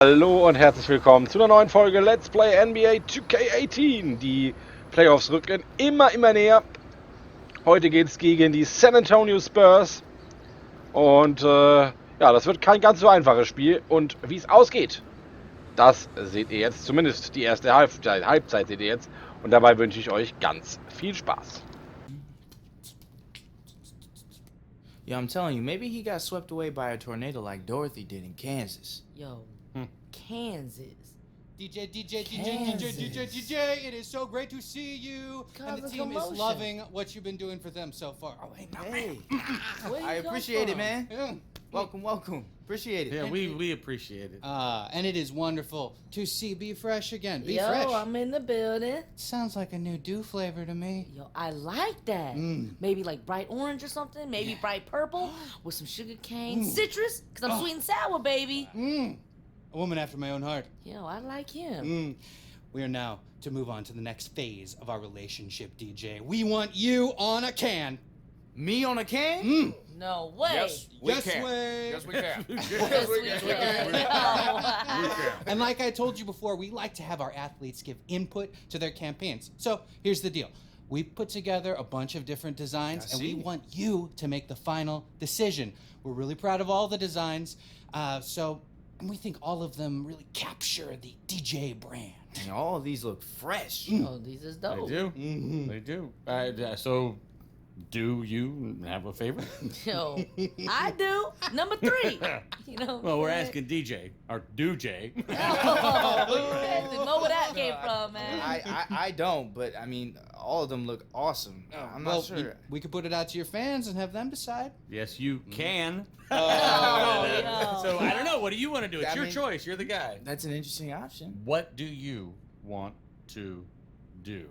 Hallo und herzlich willkommen zu einer neuen Folge Let's Play NBA 2K18. Die Playoffs rücken immer näher. Heute geht es gegen die San Antonio Spurs. Und ja, das wird kein ganz so einfaches Spiel. Und wie es ausgeht, das seht ihr jetzt. Zumindest die erste Halbzeit seht ihr jetzt. Und dabei wünsche ich euch ganz viel Spaß. Yo, I'm telling you, maybe he got swept away by a tornado like Dorothy did in Kansas. Yo, Kansas. DJ, Kansas. it is so great to see you. And the Cause team commotion. is loving what you've been doing for them so far. Oh, hey, Where you I come appreciate it, from? man. Yeah. Welcome. Appreciate it. Yeah, we appreciate it. And it is wonderful to see Be Fresh again. Be Yo, Fresh. I'm in the building. Sounds like a new dew flavor to me. Yo, I like that. Maybe like bright orange or something. Maybe bright purple with some sugar cane, citrus. Cause I'm sweet and sour, baby. A woman after my own heart. Yo, I like him. We are now to move on to the next phase of our relationship, DJ. We want you on a can. Me on a can? No way. Yes, way. Yes, we can. Yes, we can. No. And like I told you before, we like to have our athletes give input to their campaigns. So here's the deal. We put together a bunch of different designs, and we want you to make the final decision. We're really proud of all the designs, and we think all of them really capture the DJ brand. And all of these look fresh. Oh, these is They dope. do. They do. So, do you have a favorite? Yo, I do. Number 3. You know. Well, we're asking DJ or do Jay. Oh, exactly. Know where that came from, man. I don't, but I mean, all of them look awesome. I'm not sure. We could put it out to your fans and have them decide. Yes, you can. Oh, yo. So I don't know. What do you want to do? It's I your mean- choice. You're the guy. That's an interesting option. What do you want to do?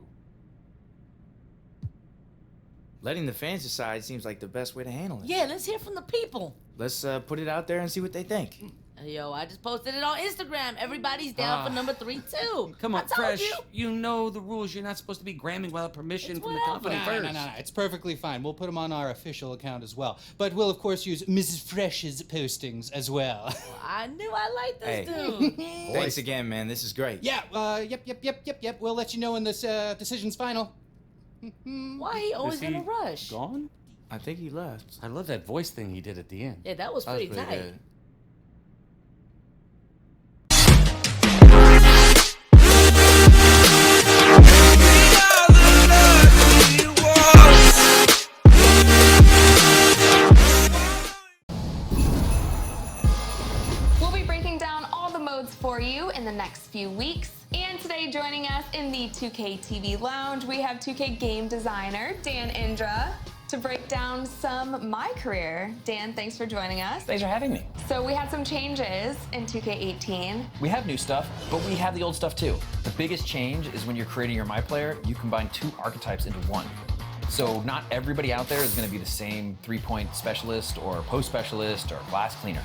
Letting the fans decide seems like the best way to handle it. Yeah, let's hear from the people. Let's put it out there and see what they think. Yo, I just posted it on Instagram. Everybody's down for number 3 too. Come on, I told Fresh. you. You know the rules. You're not supposed to be gramming without permission It's from the whatever. company No, first. no. It's perfectly fine. We'll put them on our official account as well. But we'll, of course, use Mrs. Fresh's postings as well. I knew I liked this Hey. dude. Thanks again, man. This is great. Yeah, yep. We'll let you know when this decision's final. Why he always Is in a he rush? Gone? I think he left. I love that voice thing he did at the end. Yeah, that was That was pretty tight. good. We'll be breaking down all the modes for you in the next few weeks. And today joining us in the 2K TV Lounge, we have 2K game designer Dan Indra to break down some My Career. Dan, thanks for joining us. Thanks for having me. So we had some changes in 2K18. We have new stuff, but we have the old stuff too. The biggest change is when you're creating your My Player, you combine 2 archetypes into one. So not everybody out there is going to be the same 3-point specialist or post specialist or glass cleaner.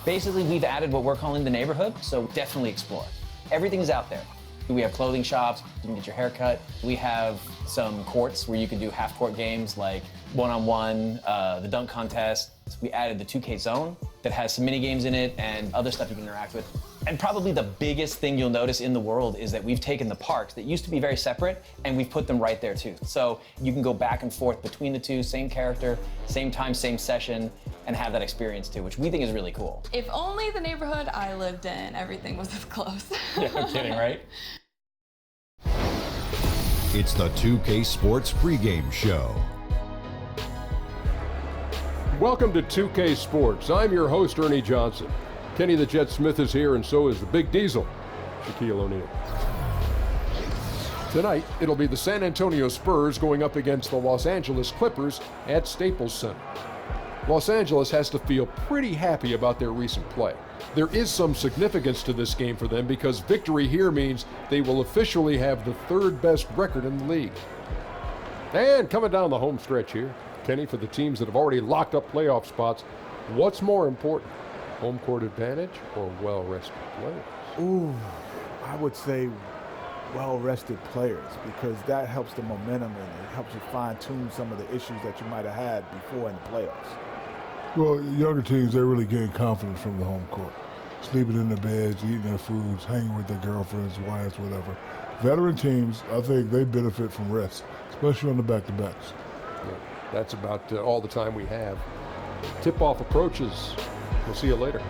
Basically, we've added what we're calling the neighborhood, so definitely explore. Everything's out there. We have clothing shops, you can get your hair cut. We have some courts where you can do half-court games like one-on-one, the dunk contest. We added the 2K Zone that has some mini games in it and other stuff you can interact with. And probably the biggest thing you'll notice in the world is that we've taken the parks that used to be very separate and we've put them right there too. So you can go back and forth between the two, same character, same time, same session, and have that experience too, which we think is really cool. If only the neighborhood I lived in, everything was this close. Yeah, no kidding, right? It's the 2K Sports pregame show. Welcome to 2K Sports. I'm your host, Ernie Johnson. Kenny the Jet Smith is here, and so is the Big Diesel, Shaquille O'Neal. Tonight, it'll be the San Antonio Spurs going up against the Los Angeles Clippers at Staples Center. Los Angeles has to feel pretty happy about their recent play. There is some significance to this game for them because victory here means they will officially have the 3rd best record in the league. And coming down the home stretch here, Kenny, for the teams that have already locked up playoff spots, what's more important, home court advantage or well-rested players? Ooh, I would say well-rested players because that helps the momentum and it helps you fine-tune some of the issues that you might have had before in the playoffs. Well, younger teams, they're really getting confidence from the home court. sleeping in their beds, eating their foods, hanging with their girlfriends, wives, whatever. Veteran teams, I think they benefit from rest, especially on the back-to-backs. Yeah, that's about all the time we have. Tip-off approaches. We'll see you later.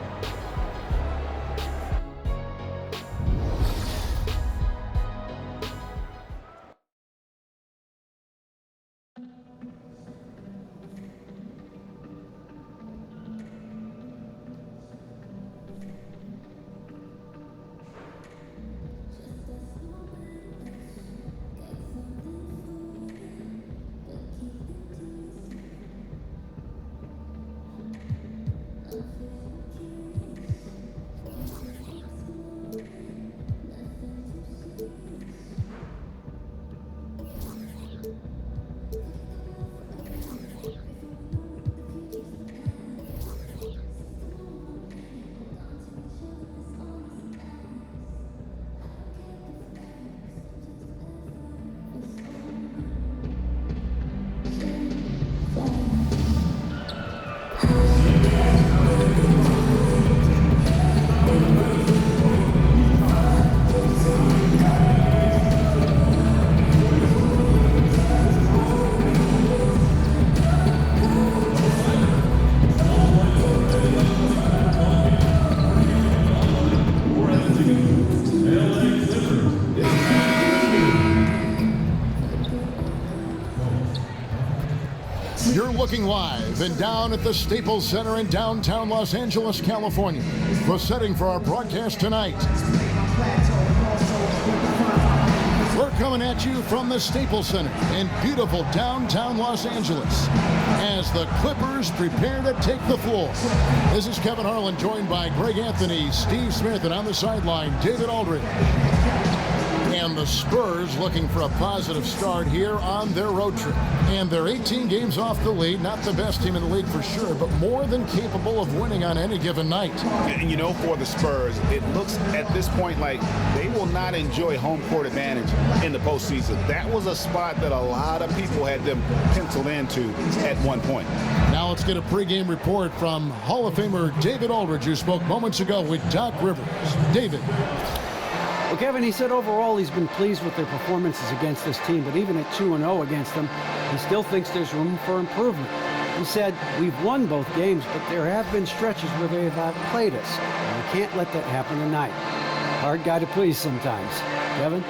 Looking live and down at the Staples Center in downtown Los Angeles, California. The setting for our broadcast tonight. We're coming at you from the Staples Center in beautiful downtown Los Angeles as the Clippers prepare to take the floor. This is Kevin Harlan, joined by Greg Anthony, Steve Smith, and on the sideline, David Aldridge. And the Spurs looking for a positive start here on their road trip. And they're 18 games off the lead. Not the best team in the league for sure, but more than capable of winning on any given night. And you know, for the Spurs, it looks at this point like they will not enjoy home court advantage in the postseason. That was a spot that a lot of people had them penciled into at one point. Now let's get a pregame report from Hall of Famer David Aldridge, who spoke moments ago with Doc Rivers. David. Well, Kevin, he said overall he's been pleased with their performances against this team, but even at 2-0 against them, he still thinks there's room for improvement. He said, we've won both games, but there have been stretches where they have outplayed us, and we can't let that happen tonight. Hard guy to please sometimes. Kevin?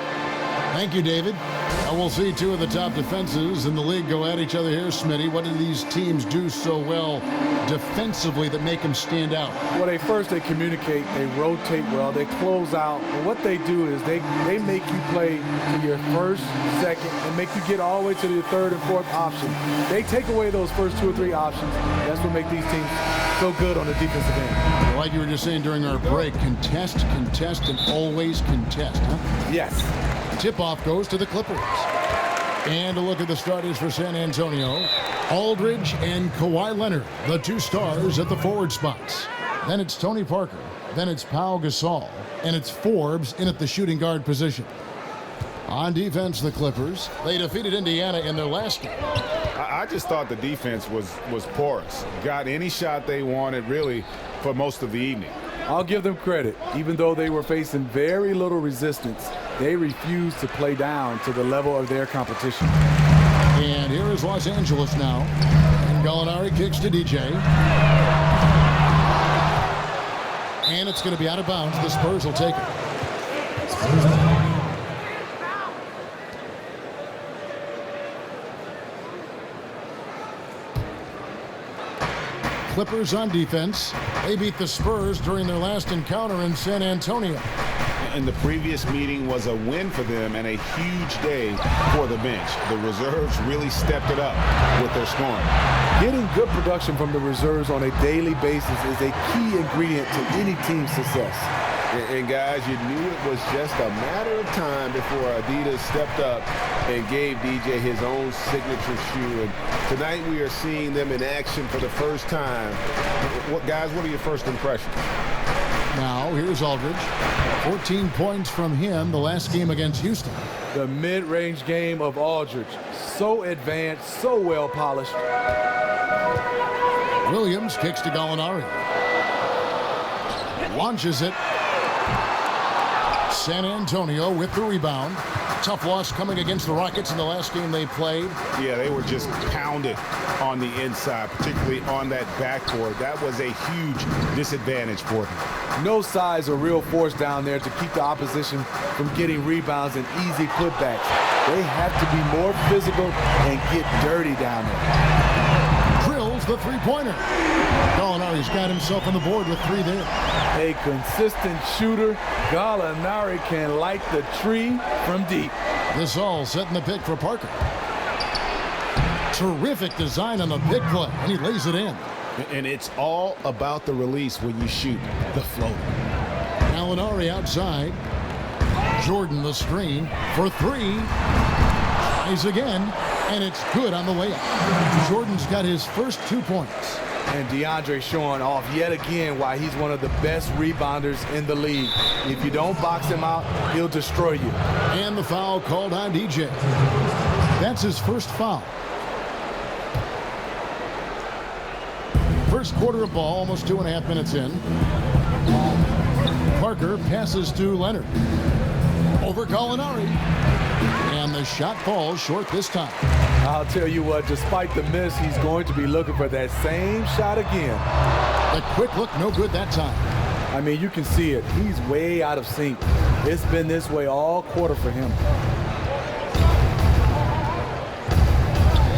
Thank you, David. Now we'll see two of the top defenses in the league go at each other here, Smitty. What do these teams do so well defensively that make them stand out? Well, they communicate, they rotate well, they close out. And what they do is they make you play to your first, second, and make you get all the way to the third and fourth option. They take away those first two or three options. That's what makes these teams so good on the defensive end. Like you were just saying during our break, contest, and always contest, huh? Yes. Tip-off goes to the Clippers. And a look at the starters for San Antonio. Aldridge and Kawhi Leonard, the two stars at the forward spots. Then it's Tony Parker. Then it's Pau Gasol. And it's Forbes in at the shooting guard position. On defense, the Clippers, they defeated Indiana in their last game. I just thought the defense was porous. Got any shot they wanted, really, for most of the evening. I'll give them credit. Even though they were facing very little resistance, they refused to play down to the level of their competition. And here is Los Angeles now. And Gallinari kicks to DJ. And it's going to be out of bounds. The Spurs will take it. Clippers on defense. They beat the Spurs during their last encounter in San Antonio. And the previous meeting was a win for them and a huge day for the bench. The reserves really stepped it up with their scoring. Getting good production from the reserves on a daily basis is a key ingredient to any team's success. And guys, you knew it was just a matter of time before Adidas stepped up and gave DJ his own signature shoe. And tonight we are seeing them in action for the first time. Guys, what are your first impressions? Now, here's Aldridge. 14 points from him the last game against Houston. The mid-range game of Aldridge. So advanced, so well polished. Williams kicks to Gallinari. launches it. San Antonio with the rebound. Tough loss coming against the Rockets in the last game they played. Yeah, they were just pounded on the inside, particularly on that backboard. That was a huge disadvantage for them. No size or real force down there to keep the opposition from getting rebounds and easy putbacks. They have to be more physical and get dirty down there. Drills the three-pointer. Gallinari's got himself on the board with 3 there. A consistent shooter, Gallinari can light the tree from deep. Gasol setting the pick for Parker. Terrific design on the big play, and he lays it in. And it's all about the release when you shoot the floater. Gallinari outside. Jordan the screen for 3. Tries again, and it's good on the way up. Jordan's got his first 2 points. And DeAndre showing off yet again why he's one of the best rebounders in the league. If you don't box him out, he'll destroy you. And the foul called on DJ. That's his first foul. First quarter of ball, almost 2.5 minutes in. Parker passes to Leonard. Over Gallinari. And the shot falls short this time. I'll tell you what, despite the miss, he's going to be looking for that same shot again. The quick look, no good that time. I mean, you can see it. He's way out of sync. It's been this way all quarter for him.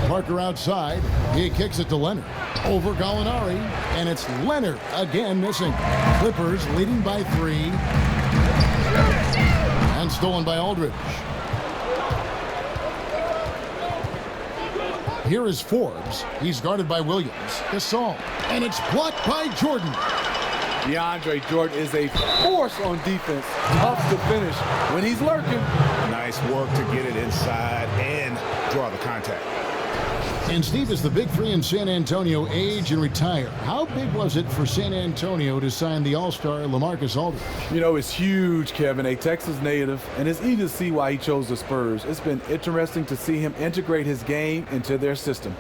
Parker outside. He kicks it to Leonard. Over Gallinari. And it's Leonard again missing. Clippers leading by 3. And stolen by Aldridge. Here is Forbes. He's guarded by Williams. Gasol. And it's blocked by Jordan. DeAndre Jordan is a force on defense. Tough to finish when he's lurking. Nice work to get it inside and draw the contact. And Steve, as the big 3 in San Antonio age and retire, how big was it for San Antonio to sign the All-Star LaMarcus Aldridge? You know, it's huge, Kevin, a Texas native, and it's easy to see why he chose the Spurs. It's been interesting to see him integrate his game into their system.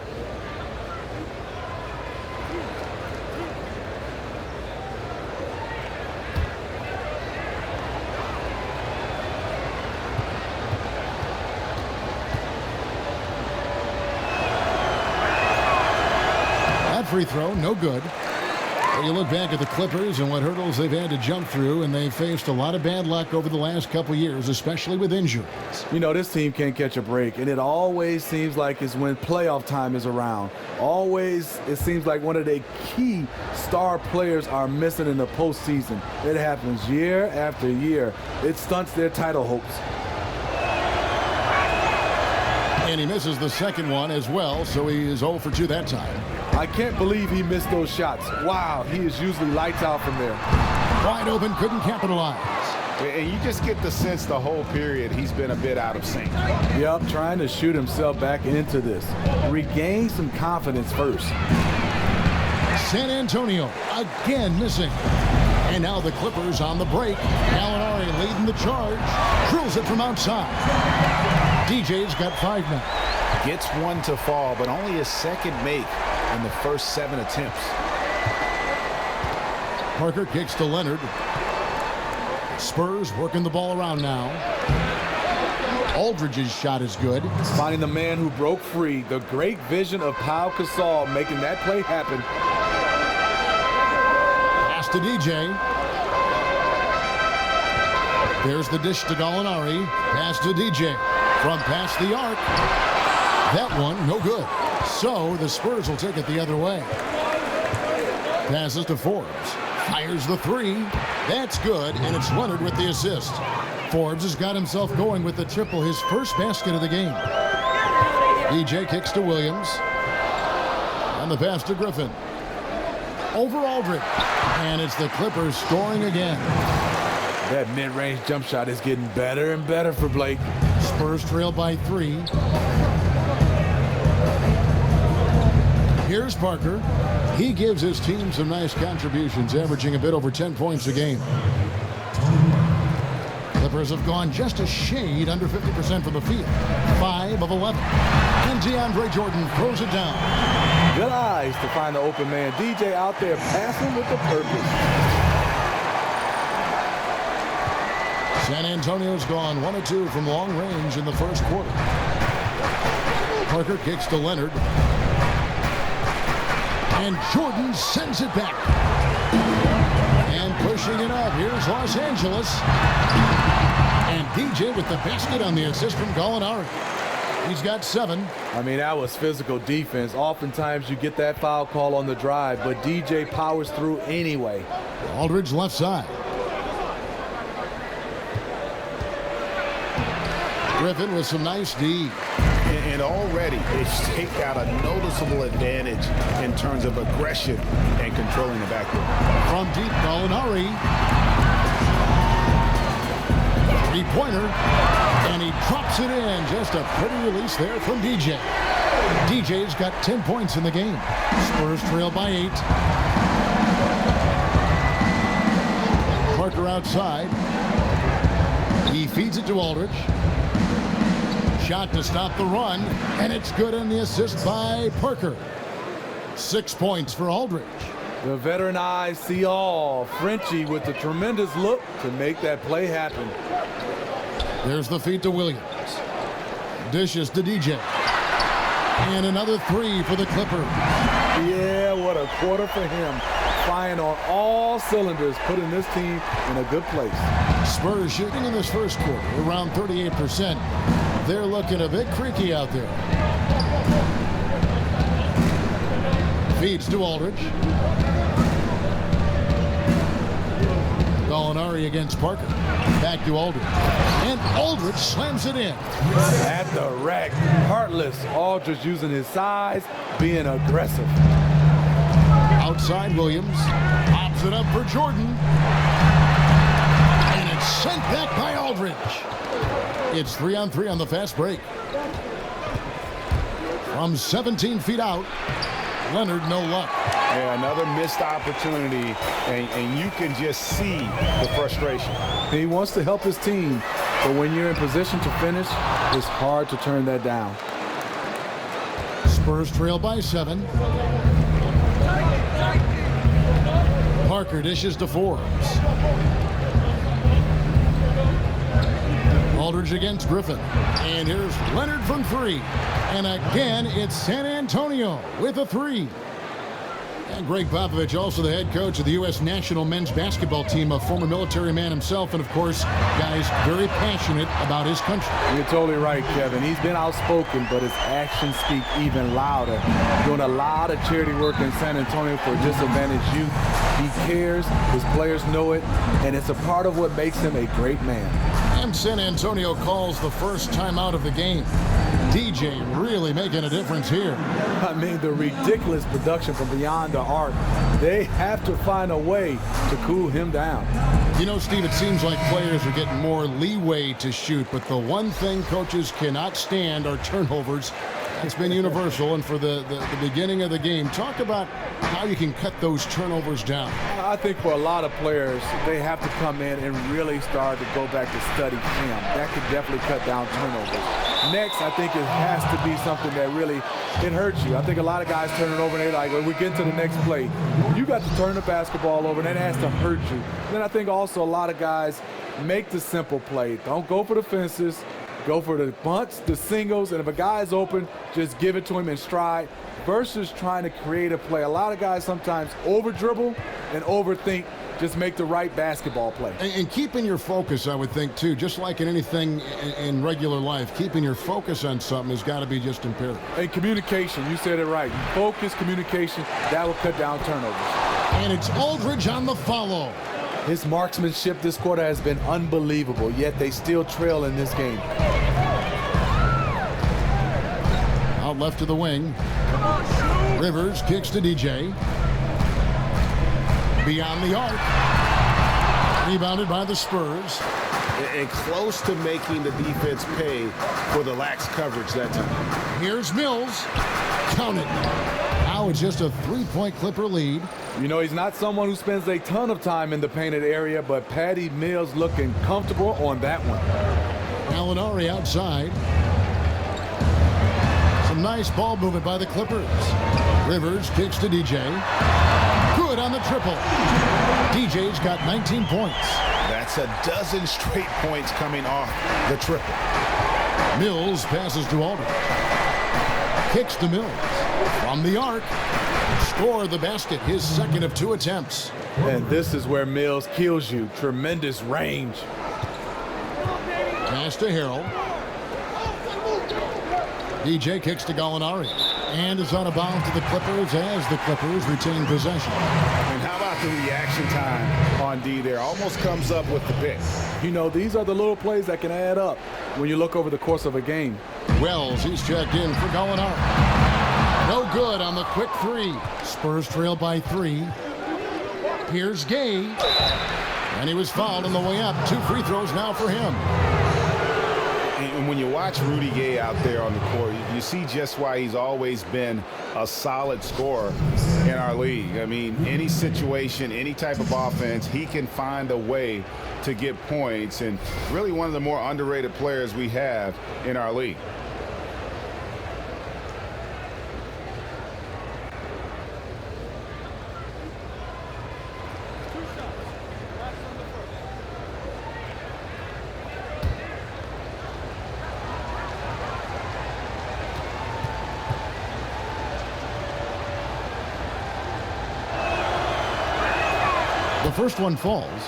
Free throw, no good. But you look back at the Clippers and what hurdles they've had to jump through, and they've faced a lot of bad luck over the last couple years, especially with injuries. You know, this team can't catch a break, and it always seems like it's when playoff time is around. Always, it seems like one of the key star players are missing in the postseason. It happens year after year. It stunts their title hopes. And he misses the second one as well, so he is 0 for 2 that time. I can't believe he missed those shots. Wow, he is usually lights out from there. Wide open, couldn't capitalize. And you just get the sense the whole period he's been a bit out of sync. Yep, trying to shoot himself back into this. Regain some confidence first. San Antonio again missing. And now the Clippers on the break. Gallinari leading the charge. Drills it from outside. DJ's got 5 now. Gets one to fall, but only his second make in the first 7 attempts. Parker kicks to Leonard. Spurs working the ball around now. Aldridge's shot is good. Finding the man who broke free. The great vision of Pau Gasol making that play happen. Pass to DJ. There's the dish to Gallinari. Pass to DJ. From past the arc. That one, no good. So the Spurs will take it the other way. Passes to Forbes. Fires the 3. That's good, and it's Leonard with the assist. Forbes has got himself going with the triple, his first basket of the game. DJ kicks to Williams. And the pass to Griffin. Over Aldridge. And it's the Clippers scoring again. That mid-range jump shot is getting better and better for Blake. Spurs trail by 3. Here's Parker. He gives his team some nice contributions, averaging a bit over 10 points a game. Clippers have gone just a shade under 50% from the field. 5 of 11. And DeAndre Jordan throws it down. Good eyes to find the open man. DJ out there passing with the purpose. San Antonio's gone 1 of 2 from long range in the first quarter. Parker kicks to Leonard. And Jordan sends it back. And pushing it up, here's Los Angeles. And DJ with the basket on the assist from Gallinari. He's got 7. I mean, that was physical defense. Oftentimes you get that foul call on the drive, but DJ powers through anyway. Aldridge left side. Griffin with some nice D. And already they got a noticeable advantage in terms of aggression and controlling the backcourt. From deep, Gallinari. Three-pointer. And he drops it in. Just a pretty release there from DJ. DJ's got 10 points in the game. Spurs trail by 8. Parker outside. He feeds it to Aldridge. Shot to stop the run, and it's good on the assist by Parker. 6 points for Aldridge. The veteran eyes see all. Frenchie with the tremendous look to make that play happen. There's the feed to Williams. Dishes to DJ. And another 3 for the Clippers. Yeah, what a quarter for him. Firing on all cylinders, putting this team in a good place. Spurs shooting in this first quarter around 38%. They're looking a bit creaky out there. Feeds to Aldridge. Gallinari against Parker. Back to Aldridge. And Aldridge slams it in. At the rack. Heartless. Aldridge using his size, being aggressive. Outside Williams. Pops it up for Jordan. And it's sent back by Aldridge. It's 3-on-3 on the fast break. From 17 feet out, Leonard, no luck. Yeah, another missed opportunity, and you can just see the frustration. He wants to help his team, but when you're in position to finish, it's hard to turn that down. Spurs trail by 7. Parker dishes to Forbes. Aldridge against Griffin. And here's Leonard from 3. And again, it's San Antonio with a 3. And Greg Popovich, also the head coach of the U.S. national men's basketball team, a former military man himself, and of course, guys very passionate about his country. You're totally right, Kevin. He's been outspoken, but his actions speak even louder. Doing a lot of charity work in San Antonio for disadvantaged youth. He cares, his players know it, and it's a part of what makes him a great man. And San Antonio calls the first timeout of the game. DJ really making a difference here. I mean, the ridiculous production from beyond the arc. They have to find a way to cool him down. You know, Steve, it seems like players are getting more leeway to shoot, but the one thing coaches cannot stand are turnovers. It's been universal, and for the beginning of the game, talk about how you can cut those turnovers down. I think for a lot of players, they have to come in and really start to go back to study film. That could definitely cut down turnovers. Next, I think it has to be something that really, it hurts you. I think a lot of guys turn it over and they're like, when we get to the next play, you got to turn the basketball over and that has to hurt you. Then I think also a lot of guys make the simple play. Don't go for the fences. Go for the bunts, the singles, and if a guy is open, just give it to him in stride versus trying to create a play. A lot of guys sometimes over-dribble and overthink, just make the right basketball play. And keeping your focus, I would think, too, just like in anything in regular life, keeping your focus on something has got to be just imperative. And communication, you said it right. Focus, communication, that will cut down turnovers. And it's Aldridge on the follow. His marksmanship this quarter has been unbelievable, yet they still trail in this game. Out left to the wing. Rivers kicks to DJ. Beyond the arc. Rebounded by the Spurs. And close to making the defense pay for the lax coverage that time. Here's Mills. Count it. Now it's just a 3-point Clipper lead. You know, he's not someone who spends a ton of time in the painted area, but Patty Mills looking comfortable on that one. Gallinari outside. Some nice ball movement by the Clippers. Rivers kicks to DJ. Good on the triple. DJ's got 19 points. That's a dozen straight points coming off the triple. Mills passes to Aldridge. Kicks to Mills. From the arc. Score the basket, his second of 2 attempts. And this is where Mills kills you. Tremendous range. Pass to Harrell. DJ kicks to Gallinari. And is out of bounds to the Clippers as the Clippers retain possession. And how about the reaction time on D there? Almost comes up with the pick. You know, these are the little plays that can add up when you look over the course of a game. Wells, he's checked in for Gallinari. No good on the quick 3. Spurs trail by 3. Here's Gay. And he was fouled on the way up. 2 free throws now for him. And when you watch Rudy Gay out there on the court, you see just why he's always been a solid scorer in our league. I mean, any situation, any type of offense, he can find a way to get points, and really one of the more underrated players we have in our league. The first one falls.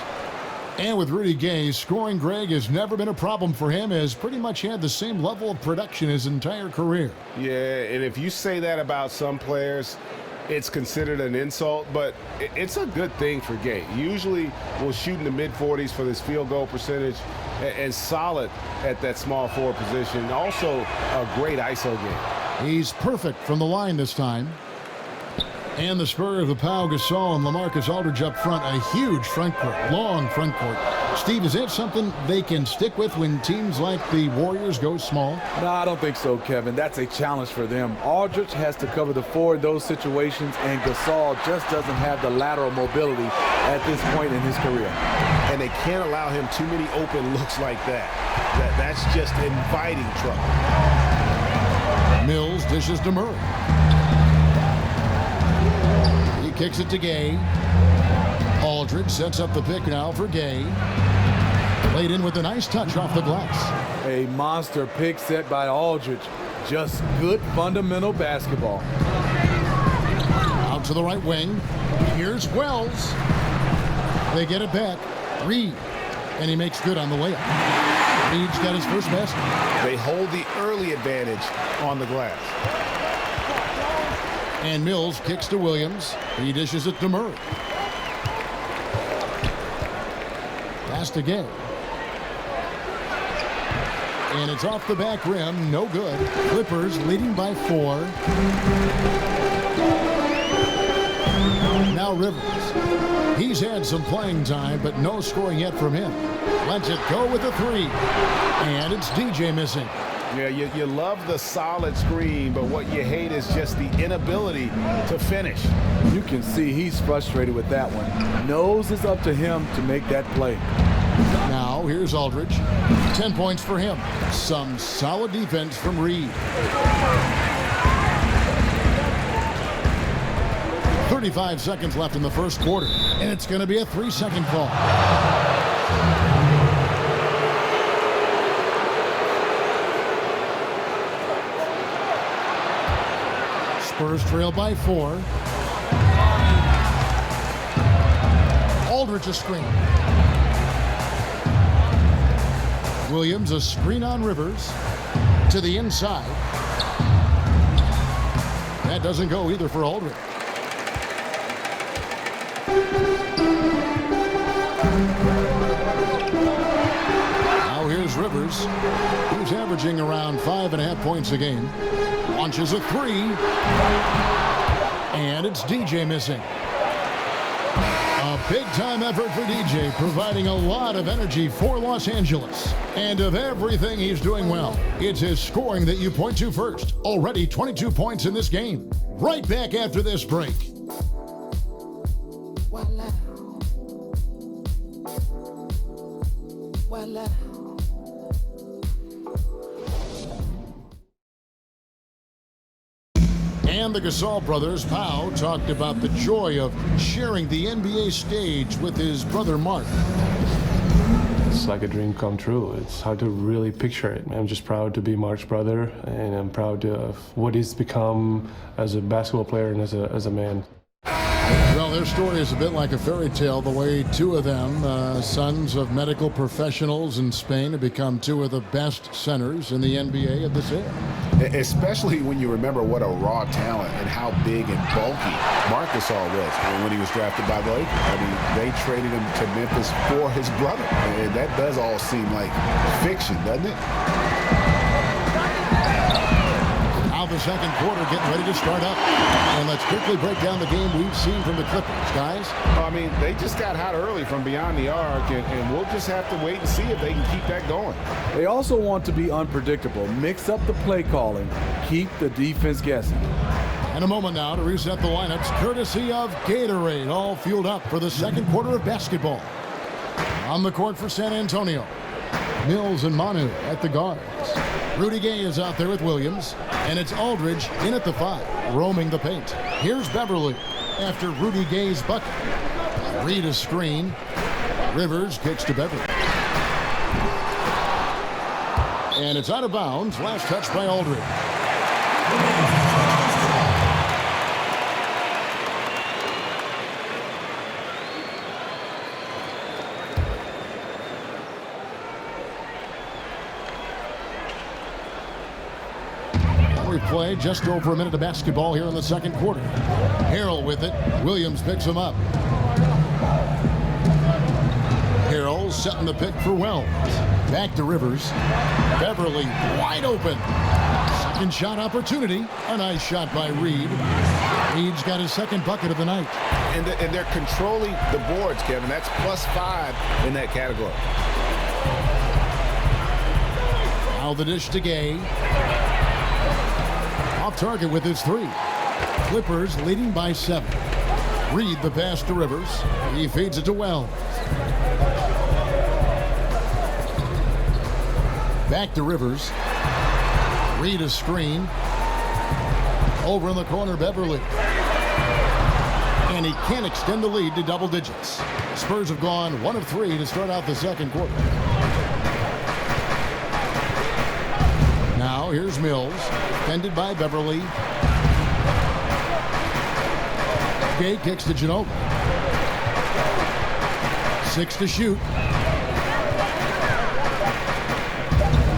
And with Rudy Gay, scoring, Greg, has never been a problem for him, has pretty much had the same level of production his entire career. Yeah, and if you say that about some players, it's considered an insult, but it's a good thing for Gay. Usually we'll shoot in the mid-40s for this field goal percentage, and solid at that small forward position. Also a great ISO game. He's perfect from the line this time. And the spur of the Pau Gasol and LaMarcus Aldridge up front. A huge front court, long front court. Steve, is that something they can stick with when teams like the Warriors go small? No, I don't think so, Kevin. That's a challenge for them. Aldridge has to cover the 4 in those situations, and Gasol just doesn't have the lateral mobility at this point in his career. And they can't allow him too many open looks like that. That's just inviting trouble. Mills dishes to Murray. Kicks it to Gay. Aldridge sets up the pick now for Gay. Played in with a nice touch off the glass. A monster pick set by Aldridge. Just good fundamental basketball. Out to the right wing. Here's Wells. They get it back. Reed. And he makes good on the layup. Reed's got his first basket. They hold the early advantage on the glass. And Mills kicks to Williams. He dishes it to Murray. Pass to Gay. And it's off the back rim. No good. Clippers leading by 4. Now Rivers. He's had some playing time, but no scoring yet from him. Lets it go with a 3. And it's DJ missing. Yeah, you love the solid screen, but what you hate is just the inability to finish. You can see he's frustrated with that one. Knows it's up to him to make that play. Now, here's Aldridge. 10 points for him. Some solid defense from Reed. 35 seconds left in the first quarter, and it's going to be a 3-second call. Spurs trail by 4. Aldridge a screen. Williams a screen on Rivers to the inside. That doesn't go either for Aldridge. Now here's Rivers, who's averaging around 5.5 points a game. Launches a 3, and it's DJ missing. A big-time effort for DJ, providing a lot of energy for Los Angeles. And of everything he's doing well, it's his scoring that you point to first. Already 22 points in this game. Right back after this break. Voila. Voila. And the Gasol brothers, Pau, talked about the joy of sharing the NBA stage with his brother Mark. it's like a dream come true. It's hard to really picture it. I'm just proud to be Mark's brother, and I'm proud of what he's become as a basketball player and as a man. Well, their story is a bit like a fairy tale, the way two of them, sons of medical professionals in Spain, have become two of the best centers in the NBA of this era. Especially when you remember what a raw talent and how big and bulky Marc Gasol was when he was drafted by the Lakers. I mean, they traded him to Memphis for his brother. And that does all seem like fiction, doesn't it? Now the second quarter getting ready to start up. And let's quickly break down the game we've seen from the Clippers, guys. I mean, they just got hot early from beyond the arc, and we'll just have to wait and see if they can keep that going. They also want to be unpredictable, mix up the play calling, keep the defense guessing. And a moment now to reset the lineups, courtesy of Gatorade, all fueled up for the second quarter of basketball. On the court for San Antonio, Mills and Manu at the guards. Rudy Gay is out there with Williams, and it's Aldridge in at the 5, roaming the paint. Here's Beverly after Rudy Gay's bucket. Reed a screen. Rivers kicks to Beverly. And it's out of bounds. Last touch by Aldridge. Play just over a minute of basketball here in the second quarter. Harrell with it. Williams picks him up. Harrell setting the pick for Wells. Back to Rivers. Beverly wide open. Second shot opportunity. A nice shot by Reed. Reed's got his second bucket of the night. And they're controlling the boards, Kevin. That's +5 in that category. Now the dish to Gay. Off target with his 3. Clippers leading by 7. Reed the pass to Rivers. He feeds it to Wells. Back to Rivers. Reed a screen. Over in the corner, Beverly. And he can't extend the lead to double digits. Spurs have gone 1 of 3 to start out the second quarter. Now here's Mills. Defended by Beverly. Gay kicks to Ginobili. 6 to shoot.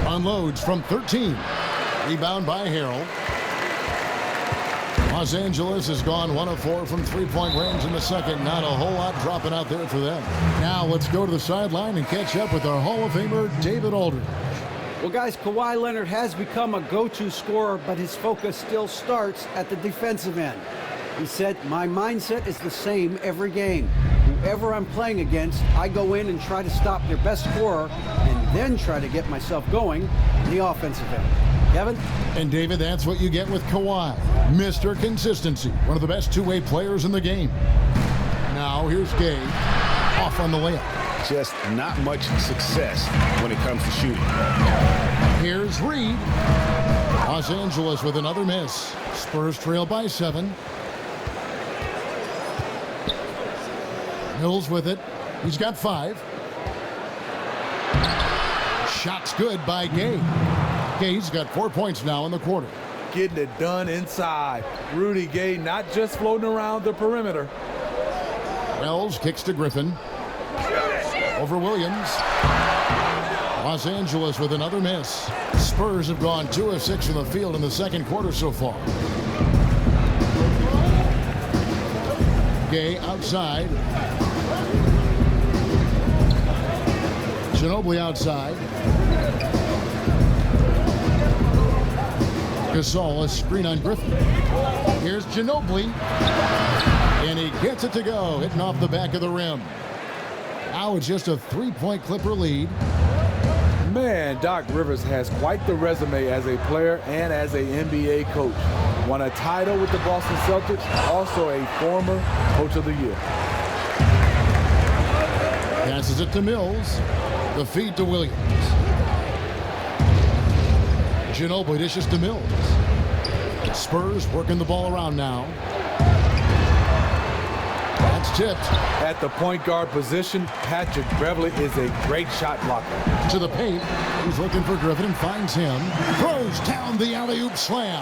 Unloads from 13. Rebound by Harrell. Los Angeles has gone 1 of 4 from three-point range in the second. Not a whole lot dropping out there for them. Now let's go to the sideline and catch up with our Hall of Famer, David Aldridge. Well, guys, Kawhi Leonard has become a go-to scorer, but his focus still starts at the defensive end. He said, my mindset is the same every game. Whoever I'm playing against, I go in and try to stop their best scorer and then try to get myself going in the offensive end. Kevin? And David, that's what you get with Kawhi. Mr. Consistency, one of the best two-way players in the game. Now here's Gay, off on the layup. Just not much success when it comes to shooting. Here's Reed. Los Angeles with another miss. Spurs trail by 7. Mills with it. He's got 5. Shot's good by Gay. Gay's got 4 points now in the quarter. Getting it done inside. Rudy Gay not just floating around the perimeter. Wells kicks to Griffin. Over Williams. Los Angeles with another miss. Spurs have gone 2 of 6 from the field in the second quarter so far. Gay outside. Ginobili outside. Gasol, a screen on Griffin. Here's Ginobili. And he gets it to go, hitting off the back of the rim. Now it's just a 3-point Clipper lead. Man, Doc Rivers has quite the resume as a player and as a NBA coach. Won a title with the Boston Celtics, also a former Coach of the Year. Passes it to Mills. The feed to Williams. Ginobili dishes to Mills. Spurs working the ball around now. That's tipped. At the point guard position, Patrick Beverly is a great shot blocker. To the paint. He's looking for Griffin and finds him. Throws down the alley-oop slam.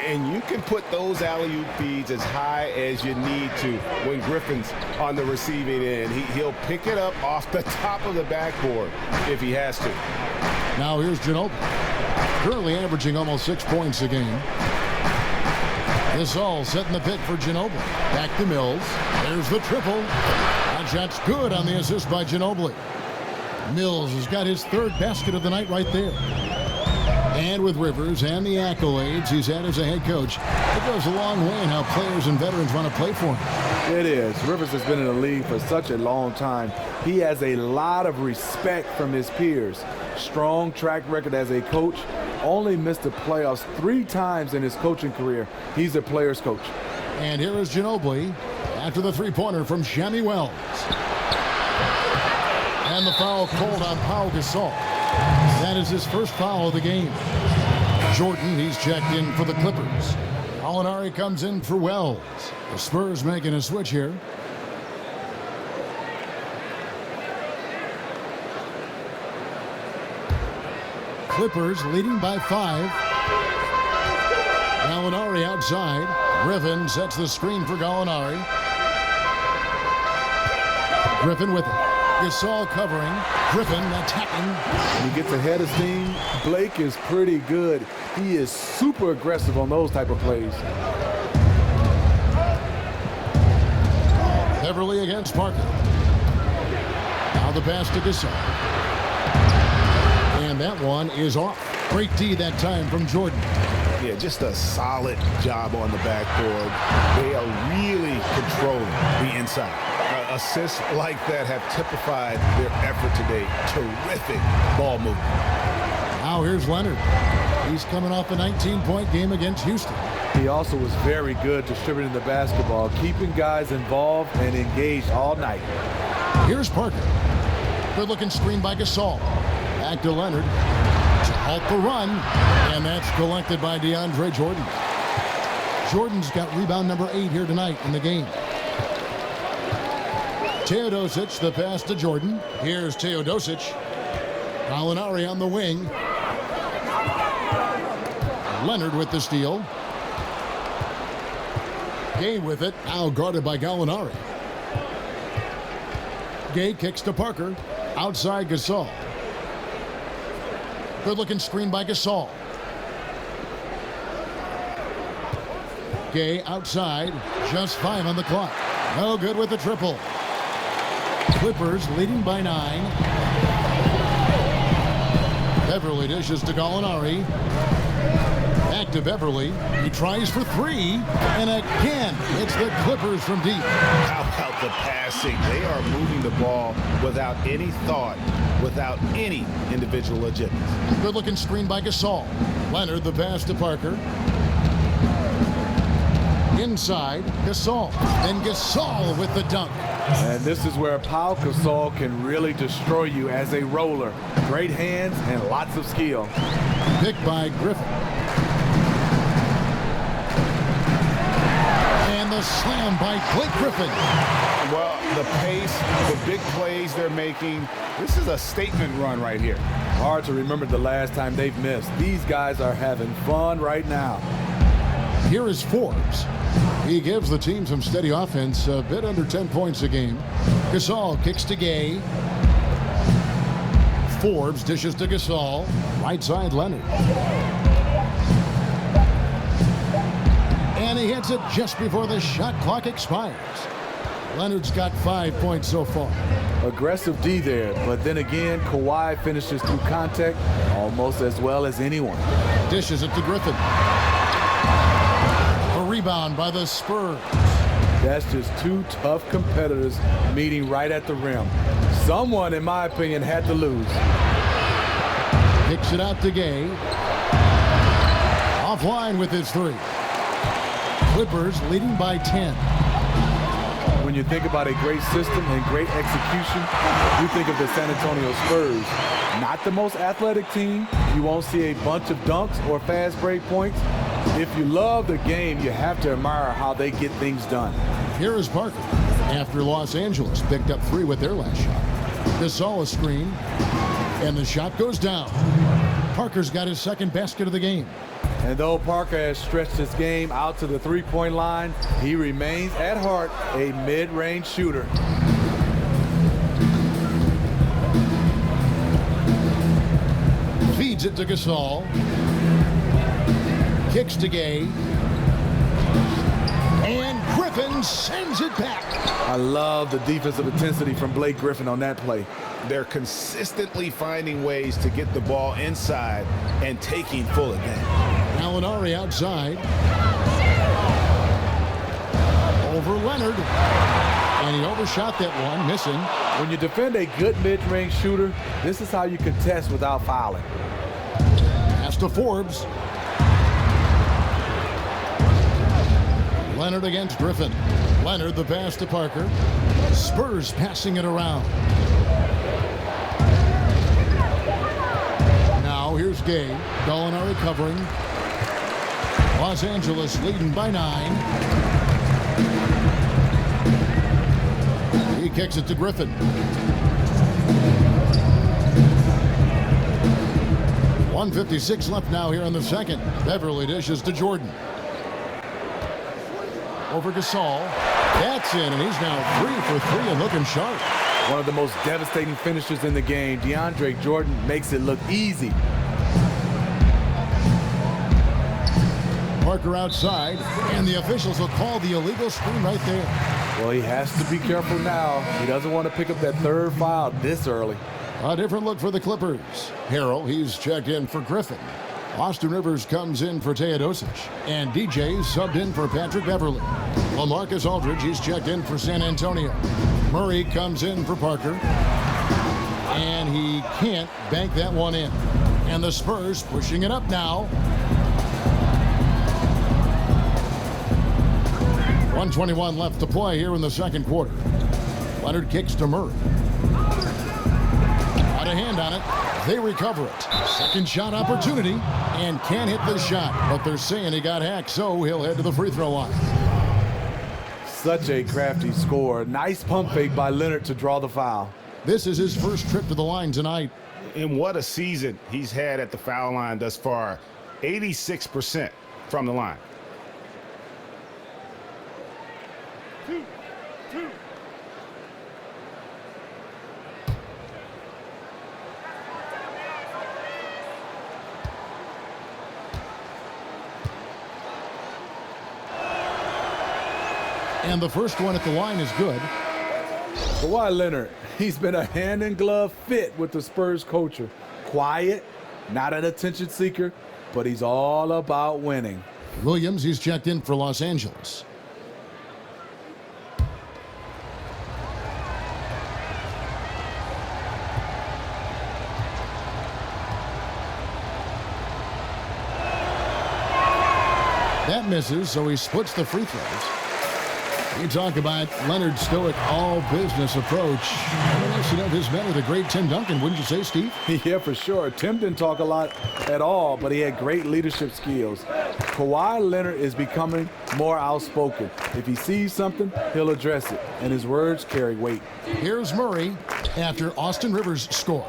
And you can put those alley-oop feeds as high as you need to when Griffin's on the receiving end. He'll pick it up off the top of the backboard if he has to. Now here's Ginobili. Currently averaging almost 6 points a game. Gasol setting the pick for Ginobili. Back to Mills. There's the triple. That shot's good on the assist by Ginobili. Mills has got his third basket of the night right there. And with Rivers and the accolades he's had as a head coach, it goes a long way in how players and veterans want to play for him. It is. Rivers has been in the league for such a long time. He has a lot of respect from his peers. Strong track record as a coach. Only missed the playoffs 3 times in his coaching career. He's a player's coach. And here is Ginobili after the three-pointer from Shammy Wells. And the foul called on Pau Gasol. That is his first foul of the game. Jordan, he's checked in for the Clippers. Gallinari comes in for Wells. The Spurs making a switch here. Clippers leading by 5. Gallinari outside. Griffin sets the screen for Gallinari. Griffin with it. Gasol covering. Griffin attacking. When he gets ahead of steam, Blake is pretty good. He is super aggressive on those type of plays. Beverly against Parker. Now the pass to Gasol. And that one is off. Great D that time from Jordan. Yeah, just a solid job on the backboard. They are really controlling the inside. Assists like that have typified their effort today. Terrific ball movement. Now here's Leonard. He's coming off a 19-point game against Houston. He also was very good distributing the basketball, keeping guys involved and engaged all night. Here's Parker. Good-looking screen by Gasol. Back to Leonard to halt the run, and that's collected by DeAndre Jordan. Jordan's got rebound number 8 here tonight in the game. Teodosic, the pass to Jordan. Here's Teodosic. Gallinari on the wing. Leonard with the steal. Gay with it, now guarded by Gallinari. Gay kicks to Parker. Outside Gasol. Good-looking screen by Gasol. Gay outside. Just 5 on the clock. No good with the triple. Clippers leading by 9. Beverly dishes to Gallinari. Back to Beverly. He tries for 3. And again, it's the Clippers from deep. How about the passing? They are moving the ball without any thought, without any individual agenda. Good-looking screen by Gasol. Leonard, the pass to Parker. Inside, Gasol. And Gasol with the dunk. And this is where Pau Gasol can really destroy you as a roller. Great hands and lots of skill. Picked by Griffin. And the slam by Blake Griffin. Well, the pace, the big plays they're making, this is a statement run right here. Hard to remember the last time they've missed. These guys are having fun right now. Here is Forbes. He gives the team some steady offense, a bit under 10 points a game. Gasol kicks to Gay. Forbes dishes to Gasol. Right side, Leonard. And he hits it just before the shot clock expires. Leonard's got 5 points so far. Aggressive D there, but then again, Kawhi finishes through contact almost as well as anyone. Dishes it to Griffin. A rebound by the Spurs. That's just 2 tough competitors meeting right at the rim. Someone, in my opinion, had to lose. Kicks it out to Gay. Offline with his 3. Clippers leading by 10. When you think about a great system and great execution, you think of the San Antonio Spurs. Not the most athletic team. You won't see a bunch of dunks or fast break points. If you love the game, you have to admire how they get things done. Here is Parker. after Los Angeles picked up 3 with their last shot. Gasol a screen, and the shot goes down. Parker's got his second basket of the game. And though Parker has stretched his game out to the three-point line, he remains at heart a mid-range shooter. Feeds it to Gasol. Kicks to Gay. And Griffin sends it back. I love the defensive intensity from Blake Griffin on that play. They're consistently finding ways to get the ball inside and taking full advantage. Alinari outside. Over Leonard. And he overshot that one, missing. When you defend a good mid-range shooter, this is how you contest without fouling. Pass to Forbes. Leonard against Griffin. Leonard the pass to Parker. Spurs passing it around. Now here's Gay. Gallinari covering. Los Angeles leading by 9. He kicks it to Griffin. .156 left now here in the second. Beverly dishes to Jordan. Over Gasol. That's in, and he's now 3 for 3 and looking sharp. One of the most devastating finishers in the game. DeAndre Jordan makes it look easy. Parker outside, and the officials will call the illegal screen right there. Well, he has to be careful now. He doesn't want to pick up that third foul this early. A different look for the Clippers. Harrell, he's checked in for Griffin. Austin Rivers comes in for Teodosic. And DJ subbed in for Patrick Beverly. LaMarcus Aldridge, he's checked in for San Antonio. Murray comes in for Parker. And he can't bank that one in. And the Spurs pushing it up now. 1:21 left to play here in the second quarter. Leonard kicks to Murray. Got a hand on it. They recover it. Second shot opportunity, and can't hit the shot. But they're saying he got hacked, so he'll head to the free throw line. Such a crafty score. Nice pump fake by Leonard to draw the foul. This is his first trip to the line tonight. And what a season he's had at the foul line thus far. 86% from the line. And the first one at the line is good. Kawhi Leonard, he's been a hand-in-glove fit with the Spurs culture. Quiet, not an attention seeker, but he's all about winning. Williams, he's checked in for Los Angeles. That misses, so he splits the free throws. You talk about Leonard's stoic all-business approach. Reminiscent of his mentor, the great Tim Duncan, wouldn't you say, Steve? Yeah, for sure. Tim didn't talk a lot at all, but he had great leadership skills. Kawhi Leonard is becoming more outspoken. If he sees something, he'll address it, and his words carry weight. Here's Murray after Austin Rivers scored.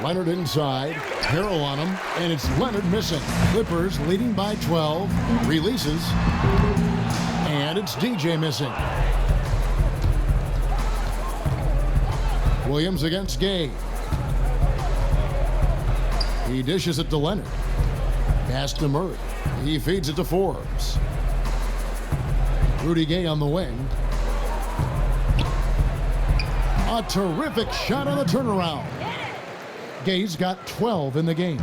Leonard inside, Harrell on him, and it's Leonard missing. Clippers leading by 12, releases, and it's DJ missing. Williams against Gay. He dishes it to Leonard. Pass to Murray. He feeds it to Forbes. Rudy Gay on the wing. A terrific shot on the turnaround. Gay's got 12 in the game.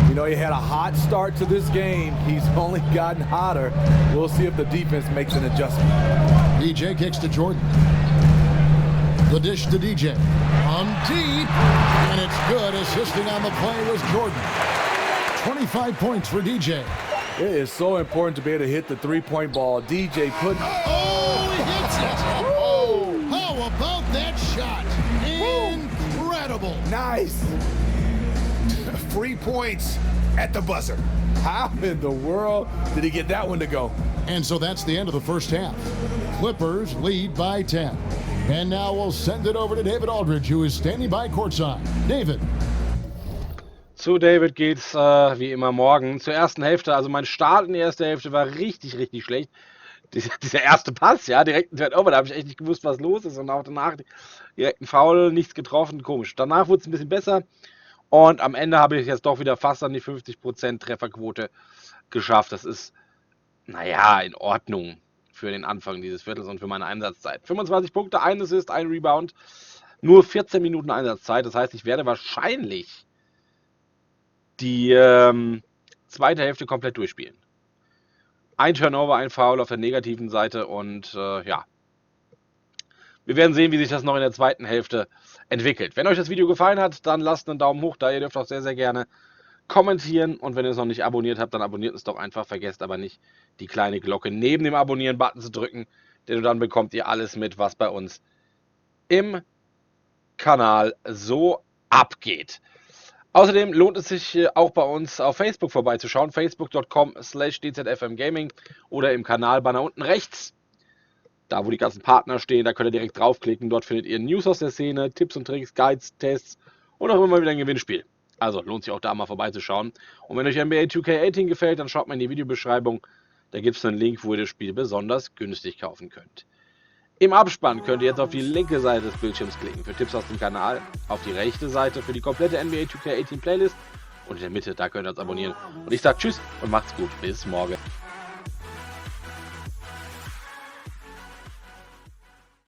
You know, he had a hot start to this game. He's only gotten hotter. We'll see if the defense makes an adjustment. DJ kicks to Jordan. The dish to DJ. On deep, and it's good. Assisting on the play was Jordan. 25 points for DJ. It is so important to be able to hit the three-point ball. DJ put... Oh, he hits it! Oh, how about that shot? Incredible. Nice. 3 points at the buzzer. How in the world did he get that one to go? And so that's the end of the first half. Clippers lead by 10. And now we'll send it over to David Aldridge, who is standing by courtside. David. Zu David geht's wie immer morgen. Zur ersten Hälfte, also mein Start in der ersten Hälfte war richtig, richtig schlecht. Dieser erste Pass, ja, direkt ein Turnover, da habe ich echt nicht gewusst, was los ist. Und auch danach direkt ein Foul, nichts getroffen, komisch. Danach wurde es ein bisschen besser. Und am Ende habe ich jetzt doch wieder fast an die 50% Trefferquote geschafft. Das ist, naja, in Ordnung für den Anfang dieses Viertels und für meine Einsatzzeit. 25 Punkte, ein Assist, ein Rebound, nur 14 Minuten Einsatzzeit. Das heißt, ich werde wahrscheinlich die zweite Hälfte komplett durchspielen. Ein Turnover, ein Foul auf der negativen Seite und ja. Wir werden sehen, wie sich das noch in der zweiten Hälfte entwickelt. Wenn euch das Video gefallen hat, dann lasst einen Daumen hoch da. Ihr dürft auch sehr, sehr gerne kommentieren. Und wenn ihr es noch nicht abonniert habt, dann abonniert es doch einfach. Vergesst aber nicht, die kleine Glocke neben dem Abonnieren-Button zu drücken. Denn dann bekommt ihr alles mit, was bei uns im Kanal so abgeht. Außerdem lohnt es sich auch bei uns auf Facebook vorbeizuschauen. facebook.com/dzfmgaming oder im Kanalbanner unten rechts. Da, wo die ganzen Partner stehen, da könnt ihr direkt draufklicken. Dort findet ihr News aus der Szene, Tipps und Tricks, Guides, Tests und auch immer mal wieder ein Gewinnspiel. Also lohnt sich auch da mal vorbeizuschauen. Und wenn euch NBA 2K18 gefällt, dann schaut mal in die Videobeschreibung. Da gibt es einen Link, wo ihr das Spiel besonders günstig kaufen könnt. Im Abspann könnt ihr jetzt auf die linke Seite des Bildschirms klicken für Tipps aus dem Kanal, auf die rechte Seite für die komplette NBA 2K18 Playlist und in der Mitte, da könnt ihr uns abonnieren. Und ich sage Tschüss und macht's gut. Bis morgen.